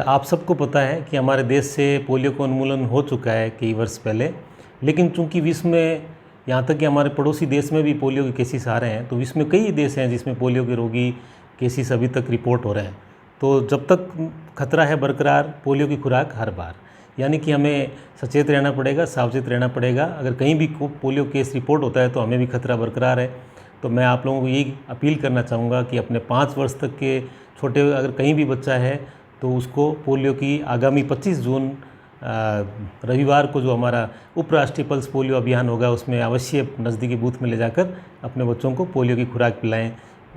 आप सबको पता है कि हमारे देश से पोलियो का उन्मूलन हो चुका है कई वर्ष पहले, लेकिन चूंकि विश्व में, यहाँ तक कि हमारे पड़ोसी देश में भी पोलियो के केसेस आ रहे हैं, तो विश्व में कई देश हैं जिसमें पोलियो के रोगी केसेस अभी तक रिपोर्ट हो रहे हैं। तो जब तक खतरा है बरकरार, पोलियो की खुराक हर बार, यानी कि हमें सचेत रहना पड़ेगा, सावचेत रहना पड़ेगा। अगर कहीं भी पोलियो केस रिपोर्ट होता है तो हमें भी खतरा बरकरार है। तो मैं आप लोगों को यही अपील करना चाहूँगा कि अपने 5 वर्ष तक के छोटे अगर कहीं भी बच्चा है तो उसको पोलियो की आगामी 25 जून रविवार को जो हमारा उपराष्ट्रीय पल्स पोलियो अभियान होगा, उसमें अवश्य नज़दीकी बूथ में ले जाकर अपने बच्चों को पोलियो की खुराक पिलाएं।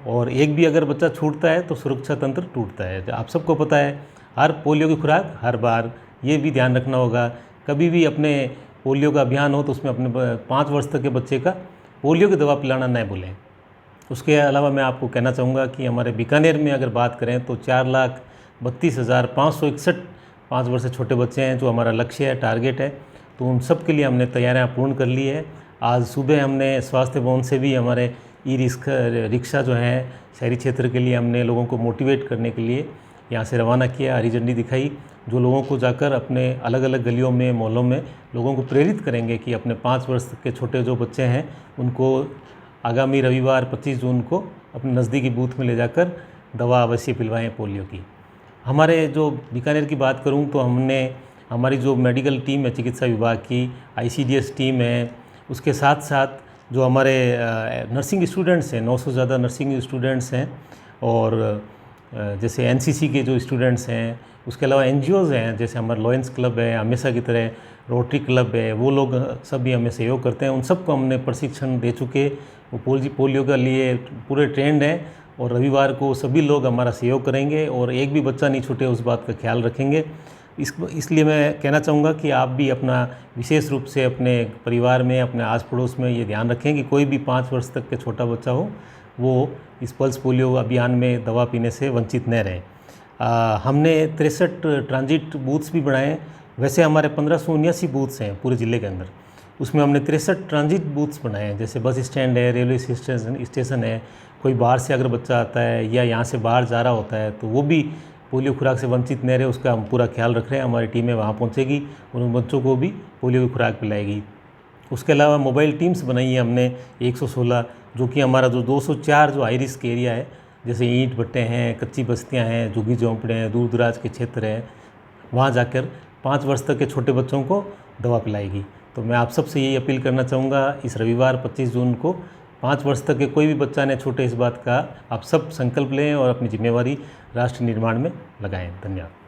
और एक भी अगर बच्चा छूटता है तो सुरक्षा तंत्र टूटता है। आप सबको पता है, हर पोलियो की खुराक हर बार, ये भी ध्यान रखना होगा। कभी भी अपने पोलियो का अभियान हो तो उसमें अपने 5 वर्ष तक के बच्चे का पोलियो की दवा पिलाना न भूलें। उसके अलावा मैं आपको कहना चाहूँगा कि हमारे बीकानेर में अगर बात करें तो 4,32,561 5 वर्ष से छोटे बच्चे हैं, जो हमारा लक्ष्य है, टारगेट है। तो उन सब के लिए हमने तैयारियां पूर्ण कर ली है। आज सुबह हमने स्वास्थ्य भवन से भी हमारे रिक्शा जो हैं शहरी क्षेत्र के लिए हमने लोगों को मोटिवेट करने के लिए यहाँ से रवाना किया, हरी झंडी दिखाई, जो लोगों को जाकर अपने अलग अलग गलियों में, मोहल्लों में लोगों को प्रेरित करेंगे कि अपने 5 वर्ष के छोटे जो बच्चे हैं उनको आगामी रविवार 25 जून को अपने नज़दीकी बूथ में ले जाकर दवा अवश्य पिलवाएं पोलियो की। हमारे जो बीकानेर की बात करूं तो हमने हमारी जो मेडिकल टीम है चिकित्सा विभाग की, ICDS टीम है, उसके साथ साथ जो हमारे नर्सिंग स्टूडेंट्स हैं, 900 से ज़्यादा नर्सिंग स्टूडेंट्स हैं, और जैसे NCC के जो स्टूडेंट्स हैं, उसके अलावा NGOs हैं, जैसे हमारा लॉयंस क्लब है, हमेशा की तरह रोटरी क्लब है, वो लोग सब भी हमें सहयोग करते हैं। उन सबको हमने प्रशिक्षण दे चुके, वो पोलियो के लिए पूरे ट्रेंड हैं, और रविवार को सभी लोग हमारा सहयोग करेंगे और एक भी बच्चा नहीं छूटे उस बात का ख्याल रखेंगे। इसलिए मैं कहना चाहूँगा कि आप भी अपना विशेष रूप से अपने परिवार में, अपने आस पड़ोस में ये ध्यान रखें कि कोई भी 5 वर्ष तक के छोटा बच्चा हो वो इस पल्स पोलियो अभियान में दवा पीने से वंचित न रहें। हमने 63 ट्रांजिट बूथ्स भी बनाए। वैसे हमारे 1579 बूथ्स हैं पूरे ज़िले के अंदर, उसमें हमने 63 ट्रांजिट बूथ्स बनाए हैं। जैसे बस स्टैंड है, रेलवे स्टेशन है, कोई बाहर से अगर बच्चा आता है या यहाँ से बाहर जा रहा होता है तो वो भी पोलियो खुराक से वंचित न रहे, उसका हम पूरा ख्याल रख रहे हैं। हमारी टीमें वहाँ पहुँचेगी और उन बच्चों को भी पोलियो की खुराक पिलाएगी। उसके अलावा मोबाइल टीम्स बनाई है हमने 116, जो कि हमारा जो 204 जो हाई रिस्क एरिया है, जैसे ईंट भट्टे हैं, कच्ची बस्तियाँ हैं, झुग्गी झोंपड़े हैं, दूर दराज के क्षेत्र हैं, वहाँ जाकर 5 वर्ष तक के छोटे बच्चों को दवा पिलाएगी। तो मैं आप सबसे यही अपील करना चाहूँगा, इस रविवार 25 जून को 5 वर्ष तक के कोई भी बच्चा ने छूटे, इस बात का आप सब संकल्प लें और अपनी जिम्मेवारी राष्ट्र निर्माण में लगाएं। धन्यवाद।